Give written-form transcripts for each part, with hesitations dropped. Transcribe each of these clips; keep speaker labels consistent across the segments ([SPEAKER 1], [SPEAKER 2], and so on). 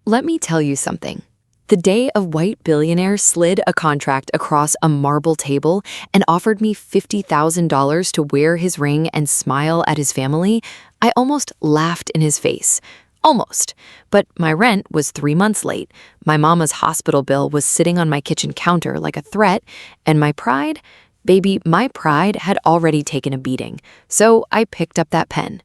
[SPEAKER 1] Let me tell you something. The day a white billionaire slid a contract across a marble table and offered me $50,000 to wear his ring and smile at his family, I almost laughed in his face. Almost. But my rent was 3 months late. My mama's hospital bill was sitting on my kitchen counter like a threat, and my pride, baby, my pride had already taken a beating. So I picked up that pen.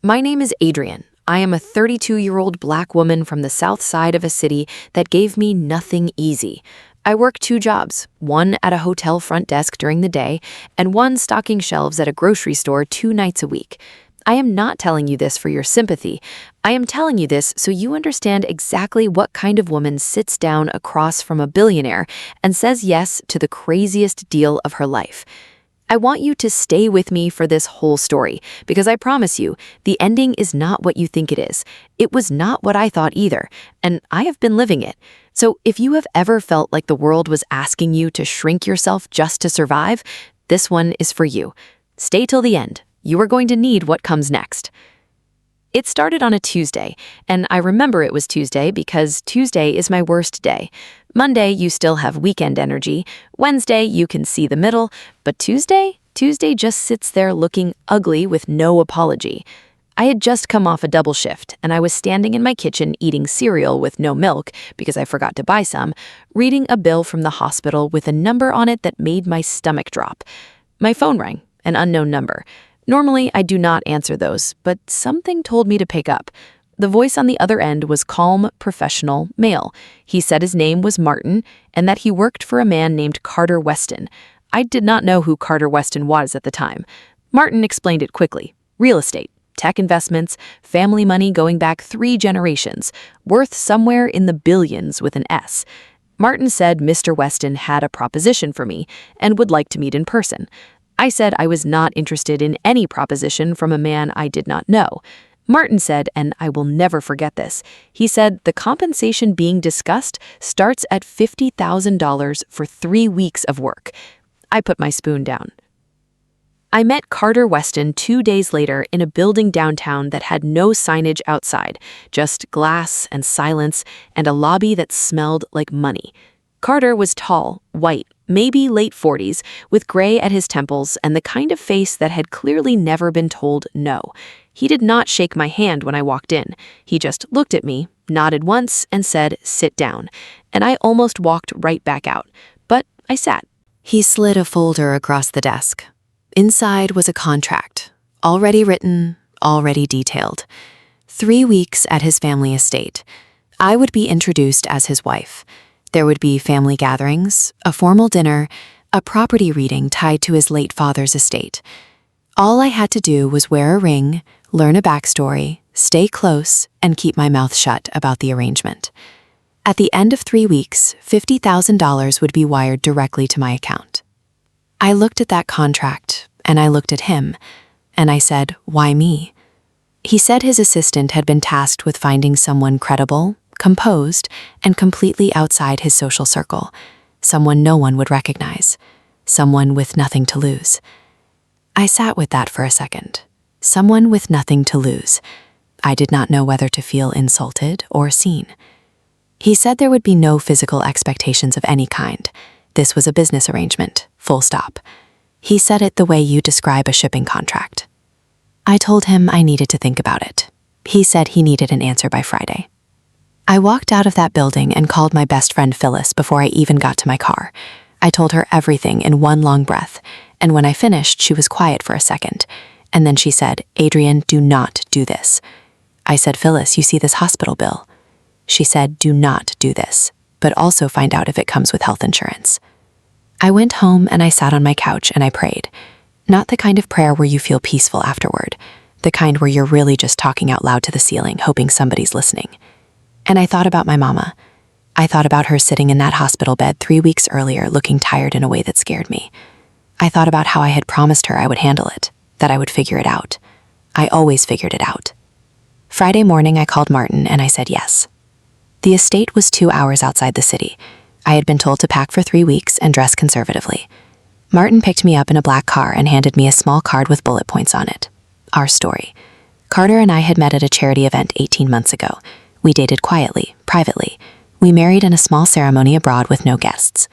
[SPEAKER 1] My name is Adrienne. I am a 32-year-old Black woman from the south side of a city that gave me nothing easy. I work 2 jobs, one at a hotel front desk during the day and one stocking shelves at a grocery store 2 nights a week. I am not telling you this for your sympathy. I am telling you this so you understand exactly what kind of woman sits down across from a billionaire and says yes to the craziest deal of her life. I want you to stay with me for this whole story, because I promise you, the ending is not what you think it is. It was not what I thought either, and I have been living it. So if you have ever felt like the world was asking you to shrink yourself just to survive, this one is for you. Stay till the end. You are going to need what comes next. It started on a Tuesday, and I remember it was Tuesday because Tuesday is my worst day. Monday, you still have weekend energy. Wednesday, you can see the middle. But Tuesday just sits there looking ugly with no apology. I had just come off a double shift, and I was standing in my kitchen eating cereal with no milk because I forgot to buy some, reading a bill from the hospital with a number on it that made my stomach drop. My phone rang, an unknown number. Normally, I do not answer those, but something told me to pick up. The voice on the other end was calm, professional, male. He said his name was Martin and that he worked for a man named Carter Weston. I did not know who Carter Weston was at the time. Martin explained it quickly. Real estate, tech investments, family money going back 3 generations, worth somewhere in the billions with an S. Martin said Mr. Weston had a proposition for me and would like to meet in person. I said I was not interested in any proposition from a man I did not know. Martin said, and I will never forget this, he said the compensation being discussed starts at $50,000 for 3 weeks of work. I put my spoon down. I met Carter Weston 2 days later in a building downtown that had no signage outside, just glass and silence and a lobby that smelled like money. Carter was tall, white, maybe late 40s, with gray at his temples and the kind of face that had clearly never been told no. He did not shake my hand when I walked in. He just looked at me, nodded once, and said, "Sit down." And I almost walked right back out. But I sat. He slid a folder across the desk. Inside was a contract, already written, already detailed. 3 weeks at his family estate. I would be introduced as his wife. There would be family gatherings, a formal dinner, a property reading tied to his late father's estate. All I had to do was wear a ring, learn a backstory, stay close, and keep my mouth shut about the arrangement. At the end of 3 weeks, $50,000 would be wired directly to my account. I looked at that contract, and I looked at him, and I said, "Why me?" He said his assistant had been tasked with finding someone credible, composed, and completely outside his social circle, someone no one would recognize, someone with nothing to lose. I sat with that for a second. Someone with nothing to lose. I did not know whether to feel insulted or seen. He said there would be no physical expectations of any kind. This was a business arrangement, full stop. He said it the way you describe a shipping contract. I told him I needed to think about it. He said he needed an answer by Friday. I walked out of that building and called my best friend Phyllis before I even got to my car. I told her everything in one long breath, and when I finished, she was quiet for a second. And then she said, "Adrienne, do not do this." I said, "Phyllis, you see this hospital bill?" She said, "Do not do this, but also find out if it comes with health insurance." I went home and I sat on my couch and I prayed. Not the kind of prayer where you feel peaceful afterward, the kind where you're really just talking out loud to the ceiling, hoping somebody's listening. And I thought about my mama. I thought about her sitting in that hospital bed 3 weeks earlier, looking tired in a way that scared me. I thought about how I had promised her I would handle it, that I would figure it out. I always figured it out. Friday morning, I called Martin and I said yes. The estate was 2 hours outside the city. I had been told to pack for 3 weeks and dress conservatively. Martin picked me up in a black car and handed me a small card with bullet points on it. Our story. Carter and I had met at a charity event 18 months ago. We dated quietly, privately. We married in a small ceremony abroad with no guests.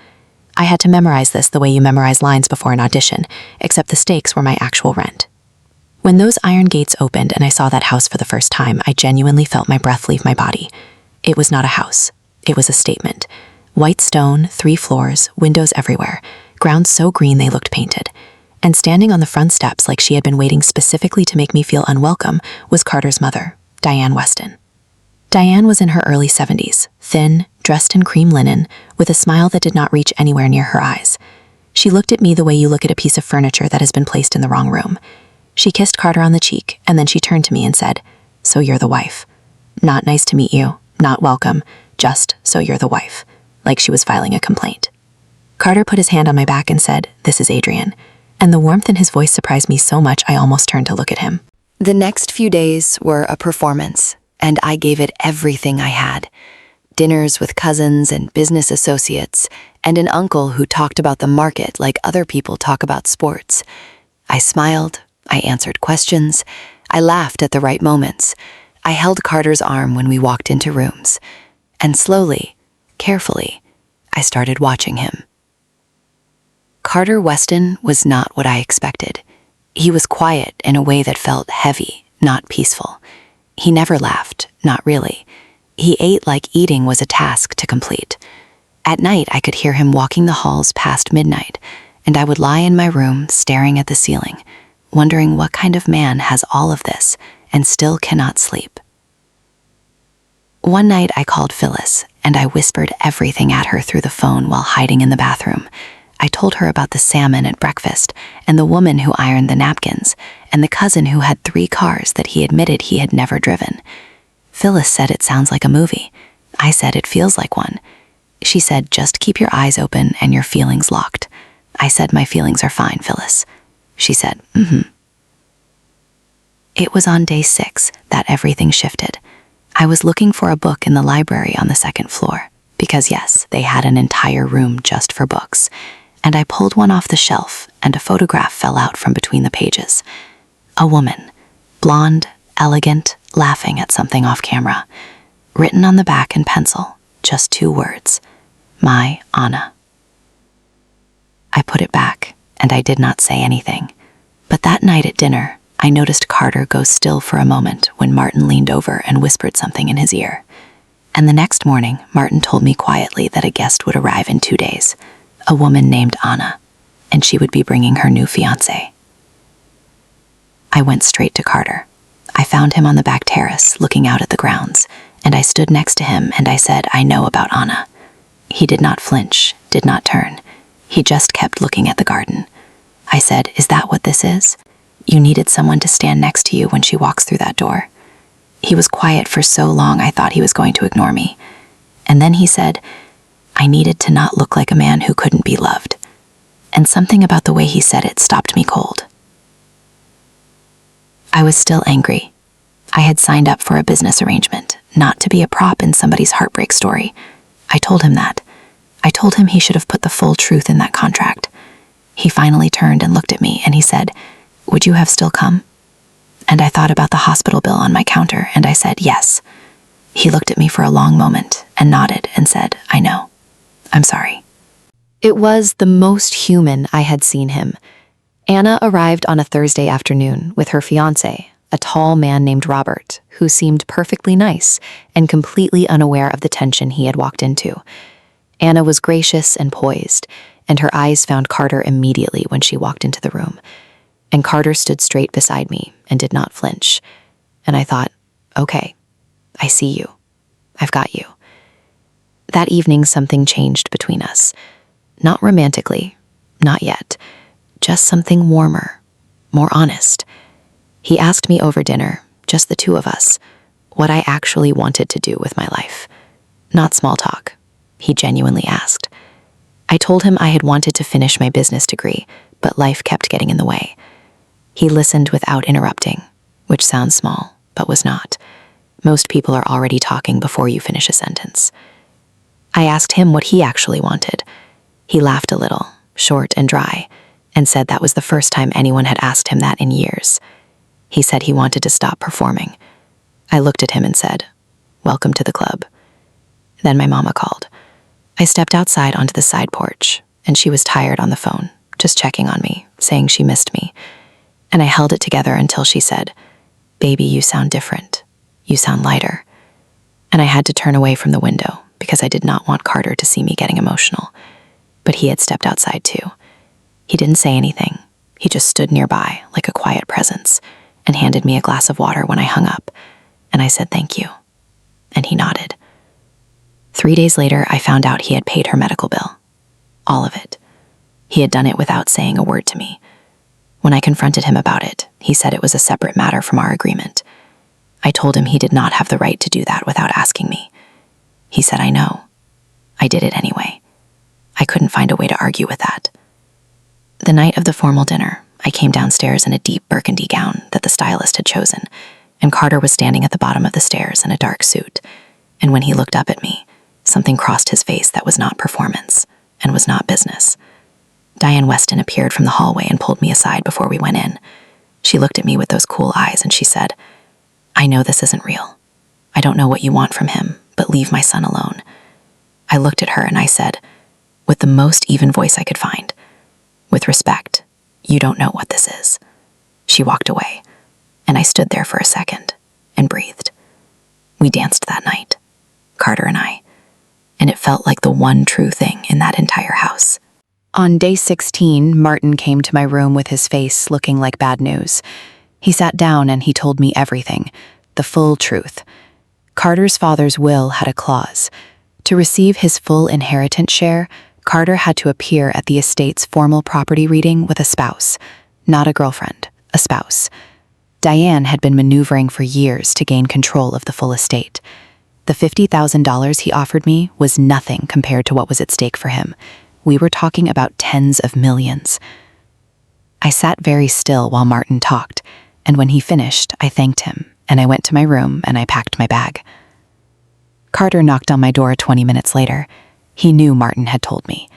[SPEAKER 1] I had to memorize this the way you memorize lines before an audition, except the stakes were my actual rent. When those iron gates opened and I saw that house for the first time, I genuinely felt my breath leave my body. It was not a house. It was a statement. White stone, 3 floors, windows everywhere, ground so green they looked painted. And standing on the front steps like she had been waiting specifically to make me feel unwelcome was Carter's mother, Diane Weston. Diane was in her early 70s, thin, dressed in cream linen, with a smile that did not reach anywhere near her eyes. She looked at me the way you look at a piece of furniture that has been placed in the wrong room. She kissed Carter on the cheek, and then she turned to me and said, "So you're the wife. Not nice to meet you, not welcome, just so you're the wife," like she was filing a complaint. Carter put his hand on my back and said, "This is Adrian," and the warmth in his voice surprised me so much I almost turned to look at him.
[SPEAKER 2] The next few days were a performance, and I gave it everything I had. Dinners with cousins and business associates, and an uncle who talked about the market like other people talk about sports. I smiled, I answered questions, I laughed at the right moments. I held Carter's arm when we walked into rooms, and slowly, carefully, I started watching him. Carter Weston was not what I expected. He was quiet in a way that felt heavy, not peaceful. He never laughed, not really. He ate like eating was a task to complete. At night, I could hear him walking the halls past midnight, and I would lie in my room staring at the ceiling, wondering what kind of man has all of this and still cannot sleep. One night I called Phyllis, and I whispered everything at her through the phone while hiding in the bathroom. I told her about the salmon at breakfast, and the woman who ironed the napkins, and the cousin who had 3 cars that he admitted he had never driven. Phyllis said it sounds like a movie. I said it feels like one. She said, "Just keep your eyes open and your feelings locked." I said, "My feelings are fine, Phyllis." She said, "Mm-hmm." It was on day 6 that everything shifted. I was looking for a book in the library on the 2nd floor, because yes, they had an entire room just for books. And I pulled one off the shelf, and a photograph fell out from between the pages. A woman, blonde, elegant, laughing at something off camera. Written on the back in pencil, just 2 words, "My Anna." I put it back, and I did not say anything. But that night at dinner, I noticed Carter go still for a moment when Martin leaned over and whispered something in his ear. And the next morning, Martin told me quietly that a guest would arrive in 2 days, a woman named Anna, and she would be bringing her new fiancé. I went straight to Carter. I found him on the back terrace, looking out at the grounds, and I stood next to him and I said, "I know about Anna." He did not flinch, did not turn. He just kept looking at the garden. I said, "Is that what this is? You needed someone to stand next to you when she walks through that door." He was quiet for so long I thought he was going to ignore me. And then he said, "I needed to not look like a man who couldn't be loved." And something about the way he said it stopped me cold. I was still angry. I had signed up for a business arrangement, not to be a prop in somebody's heartbreak story. I told him that. I told him he should have put the full truth in that contract. He finally turned and looked at me and he said, "Would you have still come?" And I thought about the hospital bill on my counter and I said, "Yes." He looked at me for a long moment and nodded and said, "I know. I'm sorry." It was the most human I had seen him. Anna arrived on a Thursday afternoon with her fiancé, a tall man named Robert, who seemed perfectly nice and completely unaware of the tension he had walked into. Anna was gracious and poised, and her eyes found Carter immediately when she walked into the room. And Carter stood straight beside me and did not flinch. And I thought, okay, I see you. I've got you. That evening, something changed between us. Not romantically, not yet. Just something warmer, more honest. He asked me over dinner, just the 2 of us, what I actually wanted to do with my life. Not small talk. He genuinely asked. I told him I had wanted to finish my business degree, but life kept getting in the way. He listened without interrupting, which sounds small, but was not. Most people are already talking before you finish a sentence. I asked him what he actually wanted. He laughed a little, short and dry, and said that was the first time anyone had asked him that in years. He said he wanted to stop performing. I looked at him and said, welcome to the club. Then my mama called. I stepped outside onto the side porch, and she was tired on the phone, just checking on me, saying she missed me. And I held it together until she said, "Baby, you sound different. You sound lighter." And I had to turn away from the window because I did not want Carter to see me getting emotional. But he had stepped outside too. He didn't say anything. He just stood nearby like a quiet presence and handed me a glass of water when I hung up. And I said thank you. And he nodded. 3 days later, I found out he had paid her medical bill. All of it. He had done it without saying a word to me. When I confronted him about it, he said it was a separate matter from our agreement. I told him he did not have the right to do that without asking me. He said, "I know." I did it anyway. I couldn't find a way to argue with that. The night of the formal dinner, I came downstairs in a deep burgundy gown that the stylist had chosen, and Carter was standing at the bottom of the stairs in a dark suit. And when he looked up at me, something crossed his face that was not performance and was not business. Diane Weston appeared from the hallway and pulled me aside before we went in. She looked at me with those cool eyes and she said, "I know this isn't real. I don't know what you want from him, but leave my son alone." I looked at her and I said, with the most even voice I could find, "With respect, you don't know what this is." She walked away, and I stood there for a second and breathed. We danced that night, Carter and I, and it felt like the one true thing in that entire house.
[SPEAKER 1] On day 16, Martin came to my room with his face looking like bad news. He sat down and he told me everything, the full truth. Carter's father's will had a clause. To receive his full inheritance share, Carter had to appear at the estate's formal property reading with a spouse, not a girlfriend, a spouse. Diane had been maneuvering for years to gain control of the full estate. The $50,000 he offered me was nothing compared to what was at stake for him. We were talking about tens of millions. I sat very still while Martin talked, and when he finished, I thanked him, and I went to my room and I packed my bag. Carter knocked on my door 20 minutes later. He knew Martin had told me.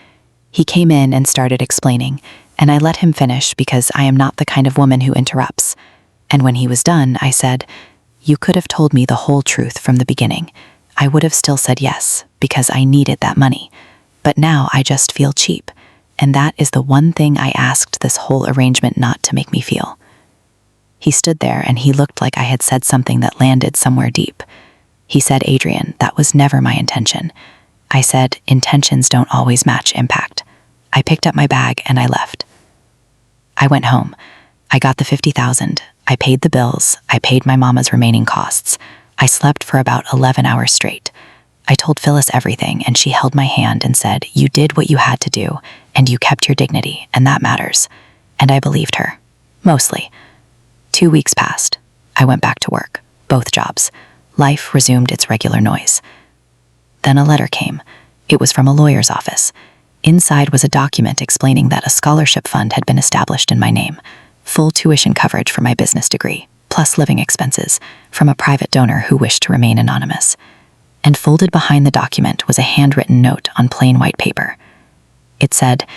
[SPEAKER 1] He came in and started explaining, and I let him finish because I am not the kind of woman who interrupts. And when he was done, I said, "You could have told me the whole truth from the beginning. I would have still said yes, because I needed that money. But now I just feel cheap, and that is the one thing I asked this whole arrangement not to make me feel." He stood there and he looked like I had said something that landed somewhere deep. He said, "Adrian, that was never my intention." I said, "Intentions don't always match impact." I picked up my bag and I left. I went home. I got the $50,000. I paid the bills. I paid my mama's remaining costs. I slept for about 11 hours straight. I told Phyllis everything and she held my hand and said, "You did what you had to do and you kept your dignity, and that matters." And I believed her. Mostly. 2 weeks passed. I went back to work. Both jobs. Life resumed its regular noise. Then a letter came. It was from a lawyer's office. Inside was a document explaining that a scholarship fund had been established in my name, full tuition coverage for my business degree, plus living expenses, from a private donor who wished to remain anonymous. And folded behind the document was a handwritten note on plain white paper. It said,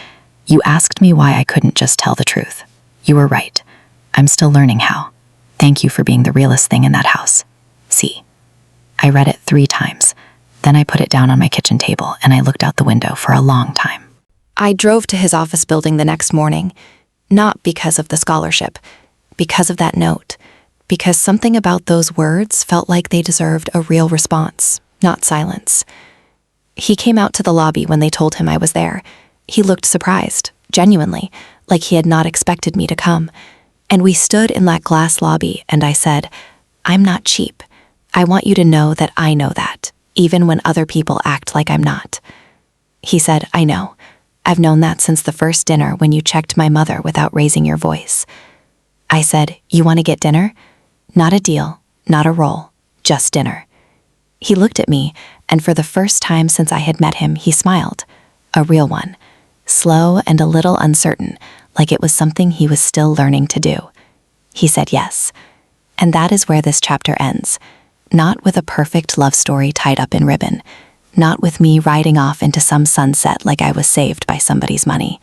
[SPEAKER 1] "You asked me why I couldn't just tell the truth. You were right. I'm still learning how. Thank you for being the realest thing in that house. See." I read it 3 times. Then I put it down on my kitchen table and I looked out the window for a long time. I drove to his office building the next morning, not because of the scholarship, because of that note, because something about those words felt like they deserved a real response, not silence. He came out to the lobby when they told him I was there. He looked surprised, genuinely, like he had not expected me to come. And we stood in that glass lobby and I said, "I'm not cheap. I want you to know that I know that, even when other people act like I'm not." He said, "I know. I've known that since the first dinner when you checked my mother without raising your voice." I said, "You want to get dinner? Not a deal, not a roll, just dinner." He looked at me, and for the first time since I had met him, he smiled. A real one. Slow and a little uncertain, like it was something he was still learning to do. He said yes. And that is where this chapter ends. Not with a perfect love story tied up in ribbon. Not with me riding off into some sunset like I was saved by somebody's money.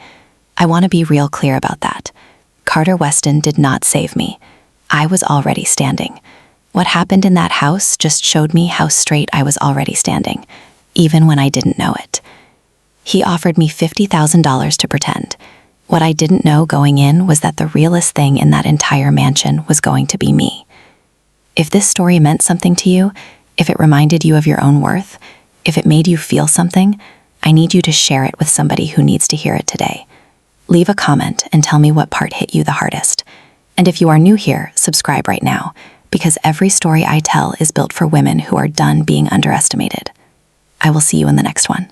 [SPEAKER 1] I want to be real clear about that. Carter Weston did not save me. I was already standing.
[SPEAKER 2] What happened in that house just showed me how straight I was already standing, even when I didn't know it. He offered me $50,000 to pretend. What I didn't know going in was that the realest thing in that entire mansion was going to be me. If this story meant something to you, if it reminded you of your own worth, if it made you feel something, I need you to share it with somebody who needs to hear it today. Leave a comment and tell me what part hit you the hardest. And if you are new here, subscribe right now, because every story I tell is built for women who are done being underestimated. I will see you in the next one.